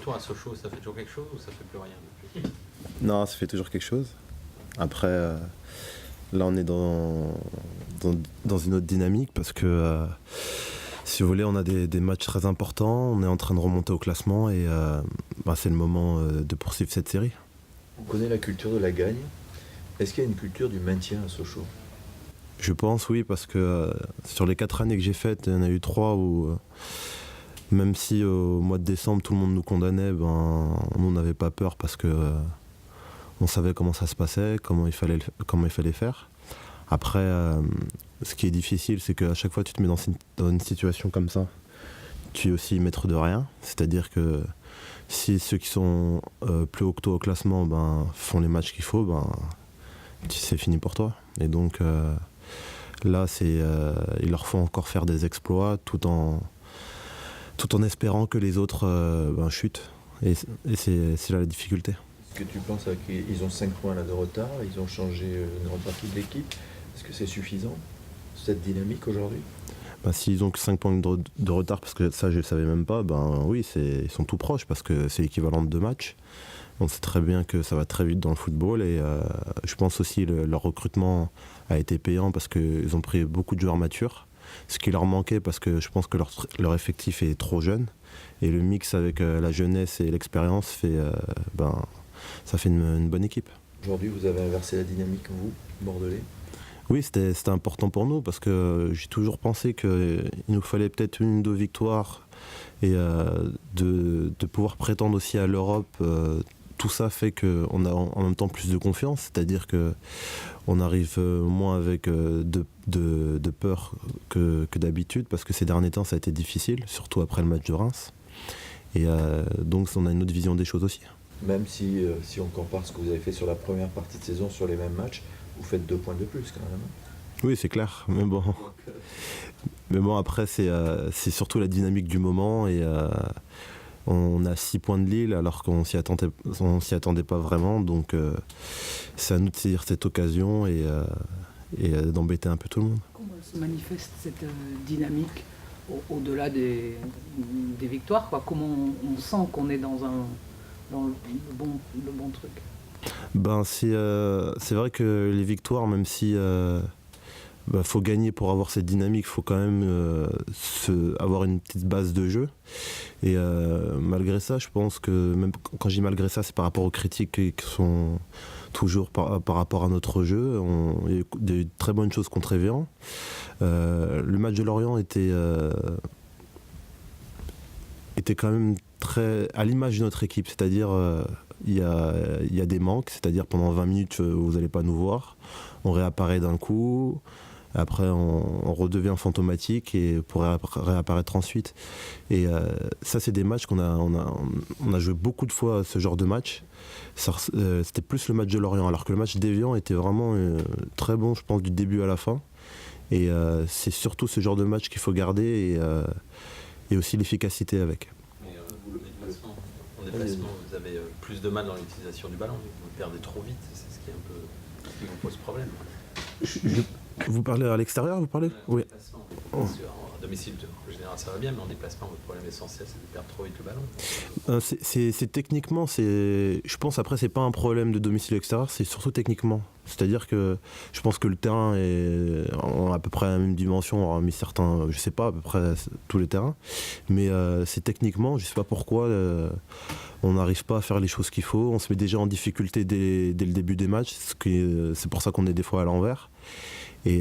retour à Sochaux, ça fait toujours quelque chose ou ça fait plus rien depuis? Non, ça fait toujours quelque chose. Après, là, on est dans une autre dynamique parce que, si vous voulez, on a des matchs très importants. On est en train de remonter au classement et c'est le moment de poursuivre cette série. On connaît la culture de la gagne. Est-ce qu'il y a une culture du maintien à Sochaux? Je pense, oui, parce que sur les 4 années que j'ai faites, il y en a eu 3 où, même si au mois de décembre, tout le monde nous condamnait, on n'avait pas peur parce que on savait comment ça se passait, comment il fallait faire. Après, ce qui est difficile, c'est qu'à chaque fois que tu te mets dans une situation comme ça, tu es aussi maître de rien. C'est-à-dire que si ceux qui sont plus haut que toi au classement font les matchs qu'il faut, c'est fini pour toi. Et donc là, il leur faut encore faire des exploits tout en espérant que les autres chutent. Et c'est là la difficulté. Est-ce que tu penses qu'ils ont 5 points là de retard, ils ont changé une grande partie de l'équipe? Est-ce que c'est suffisant, cette dynamique aujourd'hui? S'ils ont que 5 points de retard, parce que ça je ne le savais même pas, oui, ils sont tout proches parce que c'est l'équivalent de 2 matchs. On sait très bien que ça va très vite dans le football et je pense aussi leur recrutement a été payant parce qu'ils ont pris beaucoup de joueurs matures, ce qui leur manquait parce que je pense que leur effectif est trop jeune et le mix avec la jeunesse et l'expérience ça fait une bonne équipe. Aujourd'hui, vous avez inversé la dynamique, vous, Bordelais? Oui, c'était important pour nous parce que j'ai toujours pensé qu'il nous fallait peut-être 1 ou 2 victoires et de pouvoir prétendre aussi à l'Europe. Tout ça fait qu'on a en même temps plus de confiance, c'est-à-dire qu'on arrive moins avec de peur que d'habitude parce que ces derniers temps ça a été difficile, surtout après le match de Reims. Et donc on a une autre vision des choses aussi. Même si on compare ce que vous avez fait sur la première partie de saison sur les mêmes matchs, vous faites 2 points de plus quand même. Oui, c'est clair, mais bon après c'est surtout la dynamique du moment et on a 6 points de Lille alors qu'on s'y attendait pas vraiment, donc c'est à nous de saisir cette occasion et d'embêter un peu tout le monde. Comment se manifeste cette dynamique au-delà des victoires, quoi? Comment on sent qu'on est dans le bon truc? C'est vrai que les victoires, même si faut gagner pour avoir cette dynamique, il faut quand même avoir une petite base de jeu. Et malgré ça, je pense que, même quand je dis malgré ça, c'est par rapport aux critiques qui sont toujours par rapport à notre jeu. Il y a eu des très bonnes choses contre Évian. Le match de Lorient était quand même très à l'image de notre équipe, c'est-à-dire il y a des manques, c'est-à-dire pendant 20 minutes vous n'allez pas nous voir, on réapparaît d'un coup, après on redevient fantomatique et pour réapparaître ensuite. Et ça c'est des matchs qu'on a joué beaucoup de fois, ce genre de match. C'était plus le match de Lorient, alors que le match d'Évian était vraiment très bon, je pense, du début à la fin. Et c'est surtout ce genre de match qu'il faut garder et aussi l'efficacité avec. En déplacement, vous avez plus de mal dans l'utilisation du ballon, vous perdez trop vite, c'est ce qui vous pose problème. Vous parlez à l'extérieur, vous parlez? Oui. En domicile, en général ça va bien, mais en déplacement, votre problème essentiel c'est de perdre trop vite le ballon. C'est techniquement, je pense après c'est pas un problème de domicile extérieur, c'est surtout techniquement. C'est-à-dire que je pense que le terrain est à peu près à la même dimension, hormis certains, je sais pas, à peu près tous les terrains, mais c'est techniquement, je sais pas pourquoi on n'arrive pas à faire les choses qu'il faut, on se met déjà en difficulté dès le début des matchs, c'est pour ça qu'on est des fois à l'envers. Et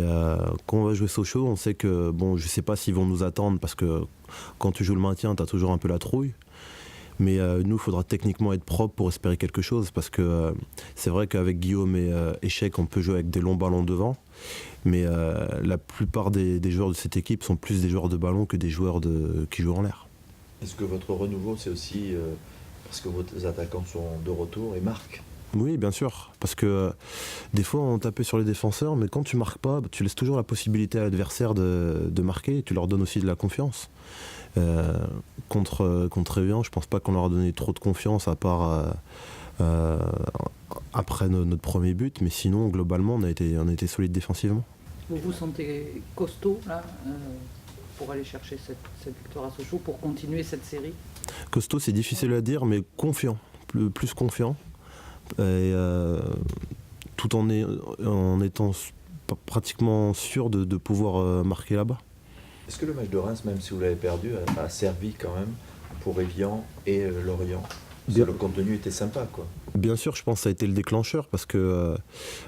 quand on va jouer Sochaux, on sait que, je sais pas s'ils vont nous attendre parce que quand tu joues le maintien, tu as toujours un peu la trouille. Mais nous, il faudra techniquement être propre pour espérer quelque chose parce que c'est vrai qu'avec Guillaume et Échec, on peut jouer avec des longs ballons devant. Mais la plupart des joueurs de cette équipe sont plus des joueurs de ballon que des joueurs qui jouent en l'air. Est-ce que votre renouveau, c'est aussi parce que vos attaquants sont de retour et marquent? Oui, bien sûr, parce que des fois on tapait sur les défenseurs, mais quand tu marques pas, tu laisses toujours la possibilité à l'adversaire de marquer, et tu leur donnes aussi de la confiance. Contre Évian, je pense pas qu'on leur a donné trop de confiance à part après notre premier but, mais sinon globalement on a été solide défensivement. Vous vous sentez costaud là pour aller chercher cette victoire à Sochaux, pour continuer cette série? Costaud, c'est difficile à dire, mais confiant, plus confiant. Et, tout en étant pratiquement sûr de pouvoir marquer là-bas. Est-ce que le match de Reims, même si vous l'avez perdu, a servi quand même pour Evian et Lorient? Bien. Le contenu était sympa, quoi. Bien sûr, je pense que ça a été le déclencheur parce que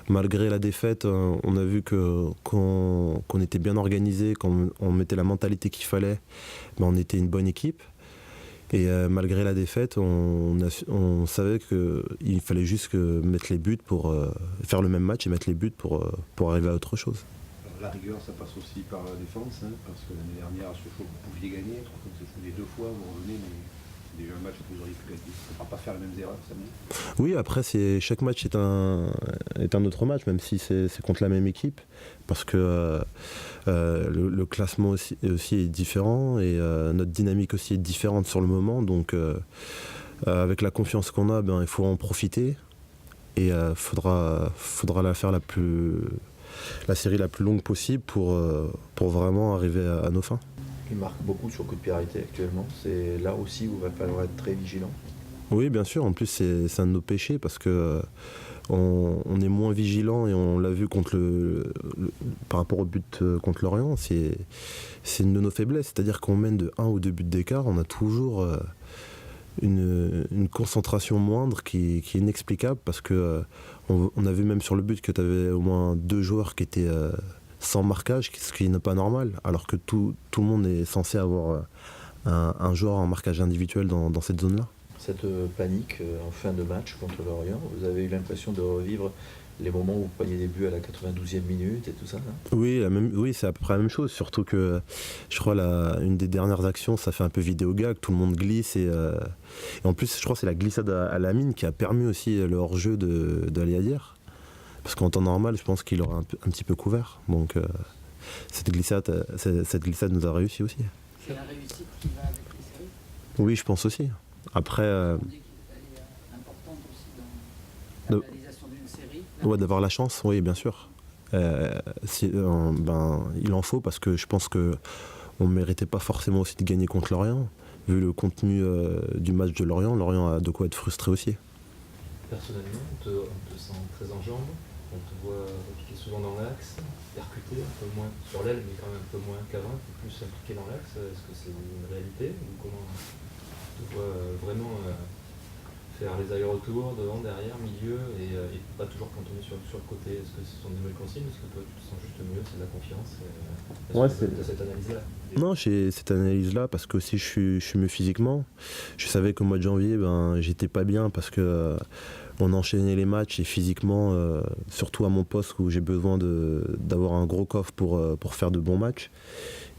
malgré la défaite, on a vu qu'on était bien organisé, qu'on mettait la mentalité qu'il fallait, ben on était une bonne équipe. Et malgré la défaite, on savait qu'il fallait juste mettre les buts pour faire le même match et mettre les buts pour arriver à autre chose. Alors, la rigueur, ça passe aussi par la défense, hein, parce que l'année dernière, à Sochaux, vous pouviez gagner. Je crois que vous échouez 2 fois, vous revenez, mais c'est déjà un match que vous auriez pu gagner. On ne va pas faire les mêmes erreurs samedi. Oui, après, chaque match est un autre match, même si c'est contre la même équipe, parce que le classement aussi est différent et notre dynamique aussi est différente sur le moment. Donc, avec la confiance qu'on a, il faut en profiter et faudra la faire la série la plus longue possible pour vraiment arriver à nos fins. Il marque beaucoup sur coup de pied arrêté actuellement. C'est là aussi où il va falloir être très vigilant. Oui, bien sûr. En plus, c'est un de nos péchés parce que on est moins vigilant et on l'a vu par rapport au but contre Lorient. C'est une de nos faiblesses. C'est-à-dire qu'on mène de 1 ou 2 buts d'écart, on a toujours une concentration moindre qui est inexplicable parce que on a vu même sur le but que tu avais au moins 2 joueurs qui étaient sans marquage, ce qui n'est pas normal, alors que tout le monde est censé avoir un joueur en marquage individuel dans cette zone-là. Cette panique en fin de match contre Lorient, vous avez eu l'impression de revivre les moments où vous preniez des buts à la 92e minute et tout ça, hein? Oui, c'est à peu près la même chose, surtout que je crois une des dernières actions, ça fait un peu vidéo gag, tout le monde glisse et en plus je crois que c'est la glissade à Lamine qui a permis aussi le hors-jeu d'Ali Haïder. Parce qu'en temps normal, je pense qu'il aurait un petit peu couvert. Donc cette glissade nous a réussi aussi. C'est la réussite qui va avec les séries. Oui, je pense aussi. Après, On dit qu'elle est importante aussi dans la réalisation d'une série. ouais, d'avoir la chance, oui, bien sûr. Il en faut parce que je pense qu'on ne méritait pas forcément aussi de gagner contre Lorient. Vu le contenu du match de Lorient a de quoi être frustré aussi. Personnellement, on te sent très en jambes. On te voit piquer souvent dans l'axe, percuter un peu moins sur l'aile, mais quand même un peu moins qu'avant, plus impliqué dans l'axe. Est-ce que c'est une réalité ou comment on te voit vraiment faire les allers-retours, devant, derrière, milieu et pas toujours cantonné sur le côté? Est-ce que ce sont des nouvelles consignes? Est-ce que toi tu te sens juste mieux, c'est de la confiance? Est-ce que tu as cette analyse-là? Non, j'ai cette analyse-là parce que aussi je suis mieux physiquement. Je savais qu'au mois de janvier, j'étais pas bien parce que on enchaînait les matchs et physiquement, surtout à mon poste où j'ai besoin d'avoir un gros coffre pour faire de bons matchs.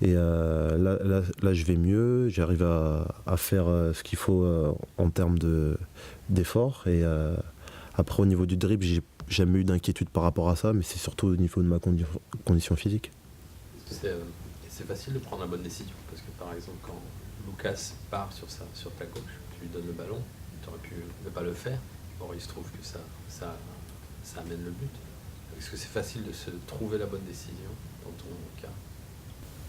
Et là, je vais mieux, j'arrive à faire ce qu'il faut en termes d'effort. Et après, au niveau du dribble, j'ai jamais eu d'inquiétude par rapport à ça, mais c'est surtout au niveau de ma condition phizique. C'est facile de prendre la bonne décision parce que par exemple, quand Lucas part sur ta gauche, tu lui donnes le ballon, tu aurais pu ne pas le faire. Or, il se trouve que ça amène le but. Est-ce que c'est facile de se trouver la bonne décision dans ton cas?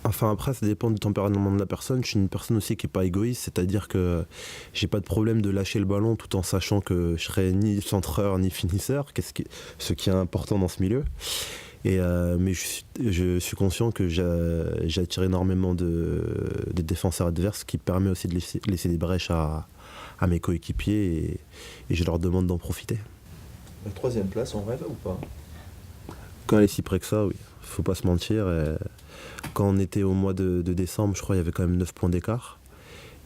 Enfin après ça dépend du tempérament de la personne. Je suis une personne aussi qui n'est pas égoïste, c'est-à-dire que j'ai pas de problème de lâcher le ballon tout en sachant que je serai ni centreur ni finisseur, ce qui est important dans ce milieu. Et mais je suis conscient que j'attire énormément des défenseurs adverses, ce qui permet aussi de laisser des brèches à mes coéquipiers et je leur demande d'en profiter. La 3e place, on rêve ou pas? Quand elle est si près que ça, oui. Faut pas se mentir. Quand on était au mois de décembre, je crois qu'il y avait quand même 9 points d'écart.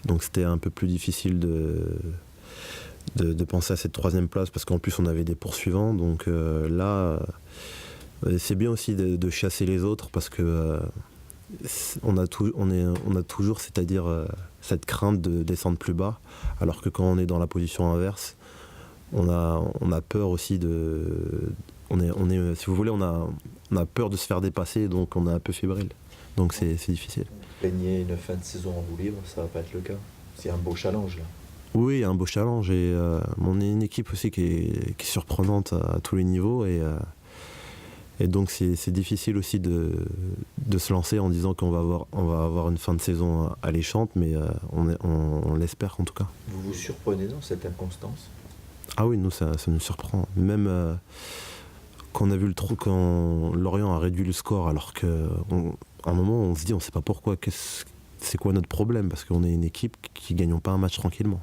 Donc c'était un peu plus difficile de penser à cette 3e place parce qu'en plus on avait des poursuivants. Donc là, c'est bien aussi de chasser les autres parce que on a toujours, c'est-à-dire cette crainte de descendre plus bas, alors que quand on est dans la position inverse, on a peur aussi si vous voulez, on a peur de se faire dépasser, donc on est un peu fébrile. Donc c'est difficile. Gagner une fin de saison en roue libre, ça va pas être le cas. C'est un beau challenge là. Oui, un beau challenge et on est une équipe aussi qui est surprenante à tous les niveaux et Et donc c'est difficile aussi de se lancer en disant qu'on va avoir une fin de saison alléchante, mais on l'espère en tout cas. Vous vous surprenez dans cette inconstance? Ah oui, nous ça nous surprend. Même quand on a vu quand Lorient a réduit le score, alors qu'à un moment on se dit on ne sait pas pourquoi, c'est quoi notre problème, parce qu'on est une équipe qui ne gagnons pas un match tranquillement.